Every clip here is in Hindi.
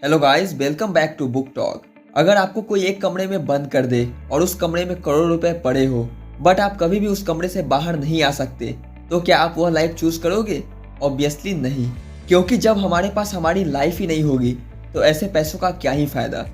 Hello guys, welcome back to book talk. अगर आपको कोई एक कमरे में बंद कर दे और उस कमरे में करोड़ रुपए पड़े हो, बट आप कभी भी उस कमरे से बाहर नहीं आ सकते, तो क्या आप वह लाइफ चूज करोगे? ऑब्वियसली नहीं, क्योंकि जब हमारे पास हमारी लाइफ ही नहीं होगी तो ऐसे पैसों का क्या ही फायदा।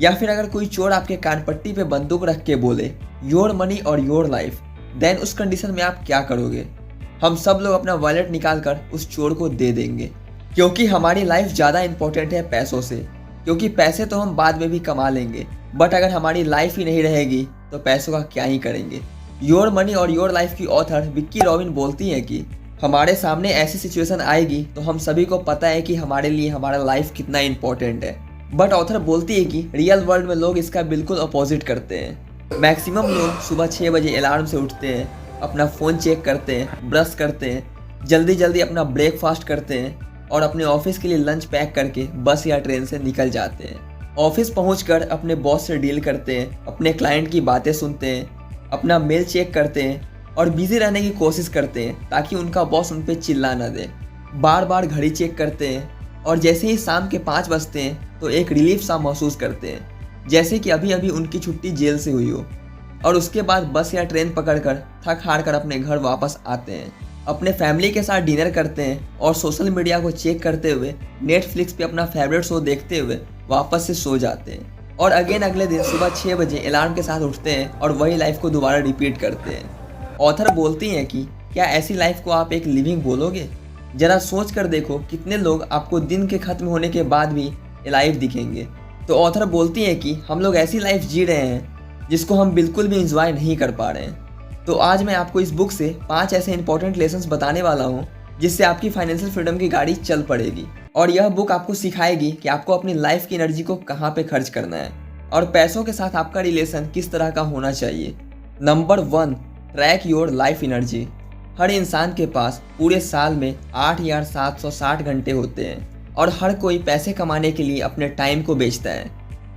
या फिर अगर कोई चोर आपके कानपट्टी पे बंदूक रख के बोले योर मनी और योर लाइफ, देन उस कंडीशन में आप क्या करोगे? हम सब लोग अपना वॉलेट निकाल कर उस चोर को दे देंगे, क्योंकि हमारी लाइफ ज़्यादा इंपॉर्टेंट है पैसों से। क्योंकि पैसे तो हम बाद में भी कमा लेंगे, बट अगर हमारी लाइफ ही नहीं रहेगी तो पैसों का क्या ही करेंगे। योर मनी और योर लाइफ की ऑथर विक्की रॉबिन बोलती हैं कि हमारे सामने ऐसी सिचुएशन आएगी तो हम सभी को पता है कि हमारे लिए हमारा लाइफ कितना इंपॉर्टेंट है, बट ऑथर बोलती है कि रियल वर्ल्ड में लोग इसका बिल्कुल अपोजिट करते हैं। मैक्सिमम लोग सुबह 6 बजे अलार्म से उठते हैं, अपना फ़ोन चेक करते हैं, ब्रश करते हैं, जल्दी जल्दी अपना ब्रेकफास्ट करते हैं और अपने ऑफिस के लिए लंच पैक करके बस या ट्रेन से निकल जाते हैं। ऑफिस पहुंचकर अपने बॉस से डील करते हैं, अपने क्लाइंट की बातें सुनते हैं, अपना मेल चेक करते हैं और बिजी रहने की कोशिश करते हैं ताकि उनका बॉस उन पर चिल्ला ना दे। बार बार घड़ी चेक करते हैं और जैसे ही शाम के 5 बजते हैं तो एक रिलीफ सा महसूस करते हैं, जैसे कि अभी अभी उनकी छुट्टी जेल से हुई हो। और उसके बाद बस या ट्रेन पकड़कर थक हार कर अपने घर वापस आते हैं, अपने फैमिली के साथ डिनर करते हैं और सोशल मीडिया को चेक करते हुए नेटफ्लिक्स पे अपना फेवरेट शो देखते हुए वापस से सो जाते हैं और अगेन अगले दिन सुबह 6 बजे अलार्म के साथ उठते हैं और वही लाइफ को दोबारा रिपीट करते हैं। ऑथर बोलती हैं कि क्या ऐसी लाइफ को आप एक लिविंग बोलोगे? जरा सोच कर देखो कितने लोग आपको दिन के खत्म होने के बाद भी अलाइव दिखेंगे। तो ऑथर बोलती हैं कि हम लोग ऐसी लाइफ जी रहे हैं जिसको हम बिल्कुल भी इंजॉय नहीं कर पा रहे हैं। तो आज मैं आपको इस बुक से 5 ऐसे इंपॉर्टेंट लेसन्स बताने वाला हूँ जिससे आपकी फाइनेंशियल फ्रीडम की गाड़ी चल पड़ेगी। और यह बुक आपको सिखाएगी कि आपको अपनी लाइफ की एनर्जी को कहाँ पे खर्च करना है और पैसों के साथ आपका रिलेशन किस तरह का होना चाहिए। Number 1, track your life energy. हर इंसान के पास पूरे साल में 8,760 घंटे होते हैं और हर कोई पैसे कमाने के लिए अपने टाइम को बेचता है।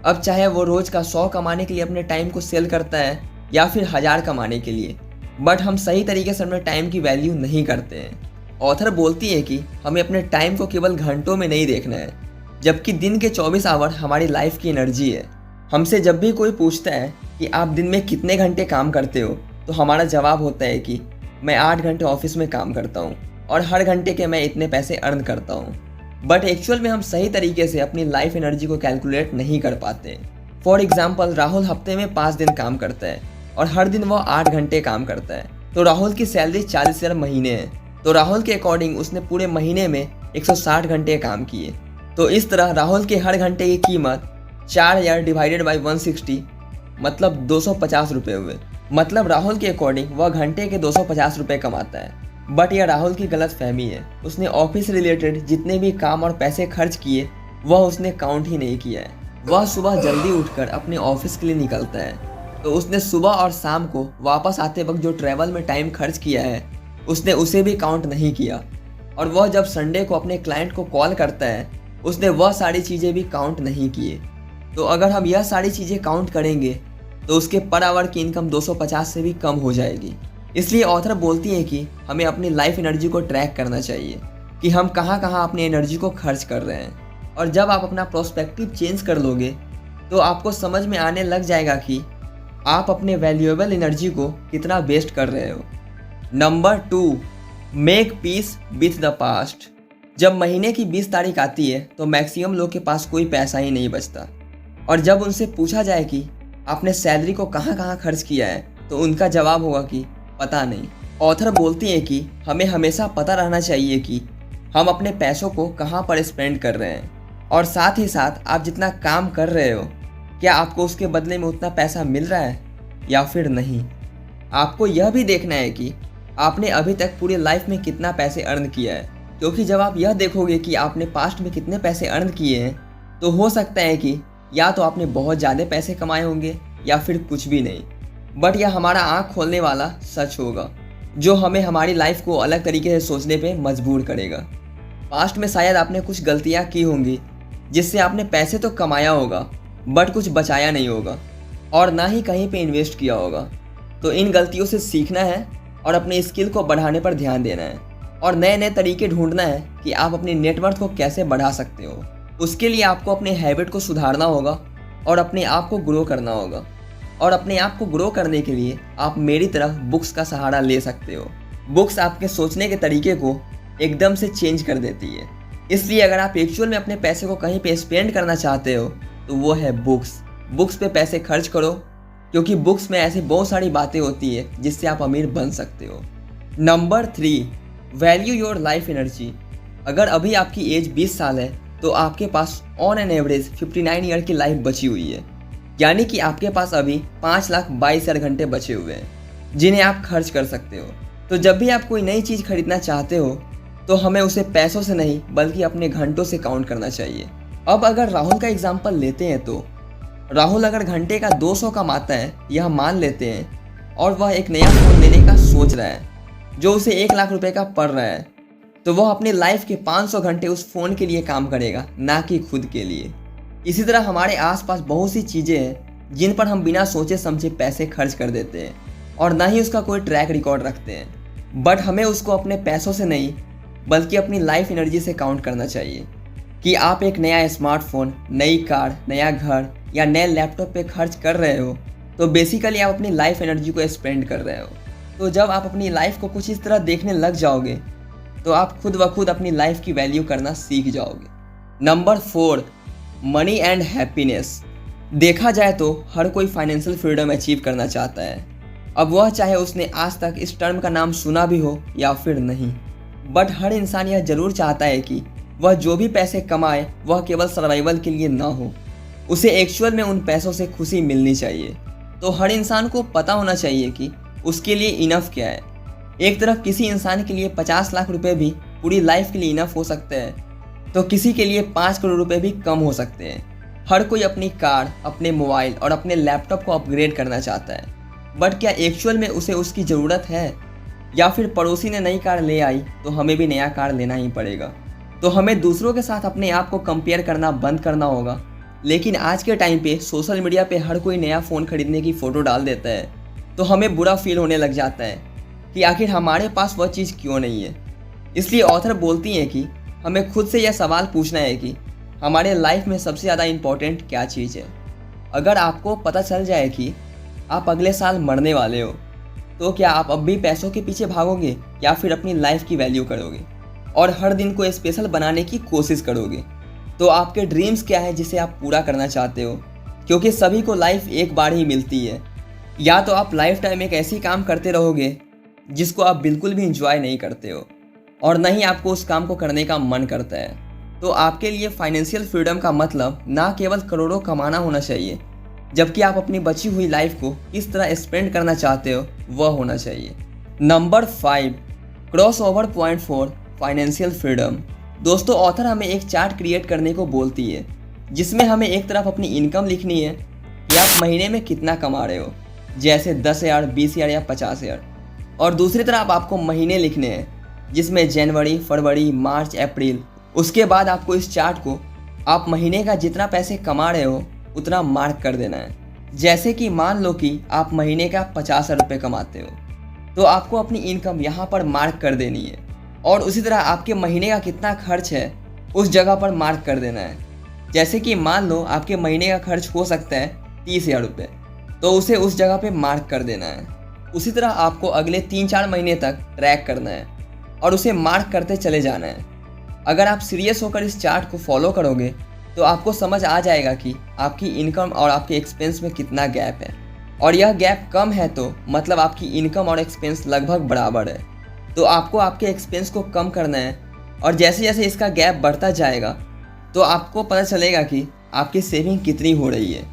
अब चाहे वो रोज का 100 कमाने के लिए अपने टाइम को सेल करता है या फिर 1000 कमाने के लिए, बट हम सही तरीके से अपने टाइम की वैल्यू नहीं करते हैं। ऑथर बोलती है कि हमें अपने टाइम को केवल घंटों में नहीं देखना है, जबकि दिन के 24 आवर हमारी लाइफ की एनर्जी है। हमसे जब भी कोई पूछता है कि आप दिन में कितने घंटे काम करते हो, तो हमारा जवाब होता है कि मैं 8 घंटे ऑफिस में काम करता हूँ और हर घंटे के मैं इतने पैसे अर्न करता हूँ। बट एक्चुअल में हम सही तरीके से अपनी लाइफ एनर्जी को कैलकुलेट नहीं कर पाते। फॉर एग्जाम्पल, राहुल हफ्ते में 5 दिन काम करता है और हर दिन वो 8 घंटे काम करता है, तो राहुल की सैलरी 40,000 महीने है। तो राहुल के अकॉर्डिंग उसने पूरे महीने में 160 घंटे काम किए। तो इस तरह राहुल के हर घंटे की कीमत 4000 डिवाइडेड बाई 160 मतलब 250 रुपये हुए। मतलब राहुल के अकॉर्डिंग वह घंटे के 250 रुपये कमाता है। बट यह राहुल की गलत फहमी है। उसने ऑफिस रिलेटेड जितने भी काम और पैसे खर्च किए वह उसने काउंट ही नहीं किया है। वह सुबह जल्दी उठकर अपने ऑफिस के लिए निकलता है, तो उसने सुबह और शाम को वापस आते वक्त जो ट्रैवल में टाइम खर्च किया है उसने उसे भी काउंट नहीं किया। और वह जब संडे को अपने क्लाइंट को कॉल करता है उसने वह सारी चीज़ें भी काउंट नहीं किए। तो अगर हम यह सारी चीज़ें काउंट करेंगे तो उसके पर आवर की इनकम 250 से भी कम हो जाएगी। इसलिए ऑथर बोलती है कि हमें अपनी लाइफ एनर्जी को ट्रैक करना चाहिए कि हम कहाँ कहाँ अपनी एनर्जी को खर्च कर रहे हैं। और जब आप अपना प्रोस्पेक्टिव चेंज कर लोगे तो आपको समझ में आने लग जाएगा कि आप अपने वैल्यूएबल एनर्जी को कितना वेस्ट कर रहे हो। Number 2, make peace with the past. जब महीने की 20 तारीख आती है तो मैक्सिमम लोग के पास कोई पैसा ही नहीं बचता, और जब उनसे पूछा जाए कि आपने सैलरी को कहाँ कहाँ खर्च किया है तो उनका जवाब होगा कि पता नहीं। ऑथर बोलती है कि हमें हमेशा पता रहना चाहिए कि हम अपने पैसों को कहाँ पर स्पेंड कर रहे हैं, और साथ ही साथ आप जितना काम कर रहे हो क्या आपको उसके बदले में उतना पैसा मिल रहा है या फिर नहीं। आपको यह भी देखना है कि आपने अभी तक पूरी लाइफ में कितना पैसे अर्न किया है, क्योंकि जब आप यह देखोगे कि आपने पास्ट में कितने पैसे अर्न किए हैं तो हो सकता है कि या तो आपने बहुत ज़्यादा पैसे कमाए होंगे या फिर कुछ भी नहीं। बट यह हमारा आँख खोलने वाला सच होगा जो हमें हमारी लाइफ को अलग तरीके से सोचने पे मजबूर करेगा। पास्ट में शायद आपने कुछ गलतियाँ की होंगी जिससे आपने पैसे तो कमाया होगा बट कुछ बचाया नहीं होगा और ना ही कहीं पे इन्वेस्ट किया होगा। तो इन गलतियों से सीखना है और अपने स्किल को बढ़ाने पर ध्यान देना है और नए नए तरीके ढूंढना है कि आप अपनी नेटवर्थ को कैसे बढ़ा सकते हो। उसके लिए आपको अपने हैबिट को सुधारना होगा और अपने आप को ग्रो करना होगा। और अपने आप को ग्रो करने के लिए आप मेरी तरह बुक्स का सहारा ले सकते हो। बुक्स आपके सोचने के तरीके को एकदम से चेंज कर देती है। इसलिए अगर आप एक्चुअल में अपने पैसे को कहीं पे स्पेंड करना चाहते हो तो वो है बुक्स। बुक्स पे पैसे खर्च करो, क्योंकि बुक्स में ऐसी बहुत सारी बातें होती है जिससे आप अमीर बन सकते हो। Number 3, value your life energy. अगर अभी आपकी एज 20 साल है तो आपके pass on an average 59 year की लाइफ बची हुई है। यानी कि आपके पास अभी 5,22,000 घंटे बचे हुए हैं जिन्हें आप खर्च कर सकते हो। तो जब भी आप कोई नई चीज़ खरीदना चाहते हो तो हमें उसे पैसों से नहीं बल्कि अपने घंटों से काउंट करना चाहिए। अब अगर राहुल का एग्जाम्पल लेते हैं तो राहुल अगर घंटे का 200 कमाता है, यह मान लेते हैं, और वह एक नया फ़ोन लेने का सोच रहा है जो उसे 1 लाख रुपए का पड़ रहा है, तो वह अपनी लाइफ के 500 घंटे उस फ़ोन के लिए काम करेगा, ना कि खुद के लिए। इसी तरह हमारे आसपास बहुत सी चीज़ें हैं जिन पर हम बिना सोचे समझे पैसे खर्च कर देते हैं और ना ही उसका कोई ट्रैक रिकॉर्ड रखते हैं। बट हमें उसको अपने पैसों से नहीं बल्कि अपनी लाइफ एनर्जी से काउंट करना चाहिए कि आप एक नया स्मार्टफोन, नई कार, नया घर या नए लैपटॉप पे खर्च कर रहे हो तो बेसिकली आप अपनी लाइफ एनर्जी को स्पेंड कर रहे हो। तो जब आप अपनी लाइफ को कुछ इस तरह देखने लग जाओगे तो आप खुद ब खुद अपनी लाइफ की वैल्यू करना सीख जाओगे। Number 4, money and happiness. देखा जाए तो हर कोई फाइनेंशियल फ्रीडम अचीव करना चाहता है, अब वह चाहे उसने आज तक इस टर्म का नाम सुना भी हो या फिर नहीं। बट हर इंसान यह जरूर चाहता है कि वह जो भी पैसे कमाए वह केवल सर्वाइवल के लिए ना हो, उसे एक्चुअल में उन पैसों से खुशी मिलनी चाहिए। तो हर इंसान को पता होना चाहिए कि उसके लिए इनफ क्या है। एक तरफ किसी इंसान के लिए 50 लाख रुपए भी पूरी लाइफ के लिए इनफ हो सकते हैं, तो किसी के लिए 5 करोड़ रुपए भी कम हो सकते हैं। हर कोई अपनी कार, अपने मोबाइल और अपने लैपटॉप को अपग्रेड करना चाहता है, बट क्या एक्चुअल में उसे उसकी ज़रूरत है? या फिर पड़ोसी ने नई कार ले आई तो हमें भी नया कार लेना ही पड़ेगा। तो हमें दूसरों के साथ अपने आप को कंपेयर करना बंद करना होगा। लेकिन आज के टाइम पे सोशल मीडिया पे हर कोई नया फ़ोन खरीदने की फ़ोटो डाल देता है तो हमें बुरा फील होने लग जाता है कि आखिर हमारे पास वह चीज़ क्यों नहीं है। इसलिए ऑथर बोलती हैं कि हमें खुद से यह सवाल पूछना है कि हमारे लाइफ में सबसे ज़्यादा इम्पोर्टेंट क्या चीज़ है। अगर आपको पता चल जाए कि आप अगले साल मरने वाले हो तो क्या आप अब भी पैसों के पीछे भागोगे या फिर अपनी लाइफ की वैल्यू करोगे और हर दिन को स्पेशल बनाने की कोशिश करोगे? तो आपके ड्रीम्स क्या है जिसे आप पूरा करना चाहते हो? क्योंकि सभी को लाइफ एक बार ही मिलती है। या तो आप लाइफ टाइम एक ऐसी काम करते रहोगे जिसको आप बिल्कुल भी इंजॉय नहीं करते हो और न ही आपको उस काम को करने का मन करता है। तो आपके लिए फाइनेंशियल फ्रीडम का मतलब ना केवल करोड़ों कमाना होना चाहिए, जबकि आप अपनी बची हुई लाइफ को किस तरह स्पेंड करना चाहते हो वह होना चाहिए। Number 5, cross over point 4, financial freedom. दोस्तों, ऑथर हमें एक चार्ट क्रिएट करने को बोलती है जिसमें हमें एक तरफ अपनी इनकम लिखनी है कि आप महीने में कितना कमा रहे हो, जैसे 10,000, 20,000 या 50,000, और दूसरी तरफ आपको महीने लिखने हैं जिसमें जनवरी, फरवरी, मार्च, अप्रैल। उसके बाद आपको इस चार्ट को आप महीने का जितना पैसे कमा रहे हो उतना मार्क कर देना है। जैसे कि मान लो कि आप महीने का 50,000 रुपये कमाते हो तो आपको अपनी इनकम यहाँ पर मार्क कर देनी है, और उसी तरह आपके महीने का कितना खर्च है उस जगह पर मार्क कर देना है। जैसे कि मान लो आपके महीने का खर्च हो सकता है 30,000 रुपये, तो उसे उस जगह पे मार्क कर देना है। उसी तरह आपको अगले 3-4 महीने तक ट्रैक करना है और उसे मार्क करते चले जाना है। अगर आप सीरियस होकर इस चार्ट को फॉलो करोगे तो आपको समझ आ जाएगा कि आपकी इनकम और आपके एक्सपेंस में कितना गैप है, और यह गैप कम है तो मतलब आपकी इनकम और एक्सपेंस लगभग बराबर है। तो आपको आपके एक्सपेंस को कम करना है, और जैसे जैसे इसका गैप बढ़ता जाएगा तो आपको पता चलेगा कि आपकी सेविंग कितनी हो रही है।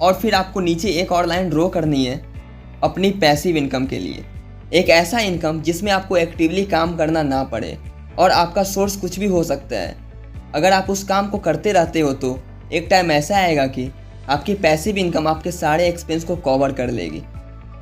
और फिर आपको नीचे एक और लाइन ड्रॉ करनी है अपनी पैसिव इनकम के लिए। एक ऐसा इनकम जिसमें आपको एक्टिवली काम करना ना पड़े और आपका सोर्स कुछ भी हो सकता है। अगर आप उस काम को करते रहते हो तो एक टाइम ऐसा आएगा कि आपकी पैसिव इनकम आपके सारे एक्सपेंस को कवर कर लेगी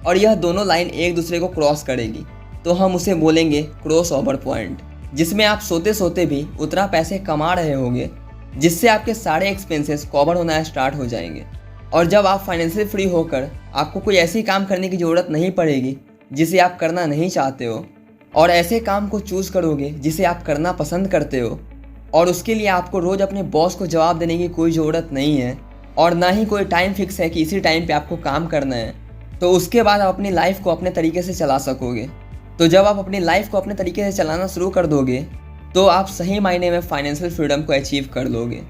और यह दोनों लाइन एक दूसरे को क्रॉस करेगी, तो हम उसे बोलेंगे क्रॉस ओवर पॉइंट, जिसमें आप सोते सोते भी उतना पैसे कमा रहे होंगे जिससे आपके सारे एक्सपेंसेस कवर होना स्टार्ट हो जाएंगे। और जब आप फाइनेंशियल फ्री होकर आपको कोई ऐसी काम करने की ज़रूरत नहीं पड़ेगी जिसे आप करना नहीं चाहते हो, और ऐसे काम को चूज़ करोगे जिसे आप करना पसंद करते हो, और उसके लिए आपको रोज़ अपने बॉस को जवाब देने की कोई ज़रूरत नहीं है और ना ही कोई टाइम फिक्स है कि इसी टाइम पे आपको काम करना है। तो उसके बाद आप अपनी लाइफ को अपने तरीके से चला सकोगे। तो जब आप अपनी लाइफ को अपने तरीके से चलाना शुरू कर दोगे तो आप सही मायने में फाइनेंशियल फ्रीडम को अचीव कर लोगे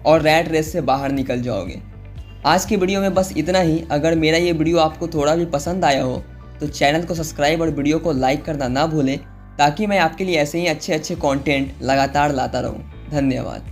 और रैट रेस से बाहर निकल जाओगे। आज की वीडियो में बस इतना ही। अगर मेरा ये वीडियो आपको थोड़ा भी पसंद आया हो तो चैनल को सब्सक्राइब और वीडियो को लाइक करना ना भूलें, ताकि मैं आपके लिए ऐसे ही अच्छे कंटेंट लगातार लाता रहूं। धन्यवाद।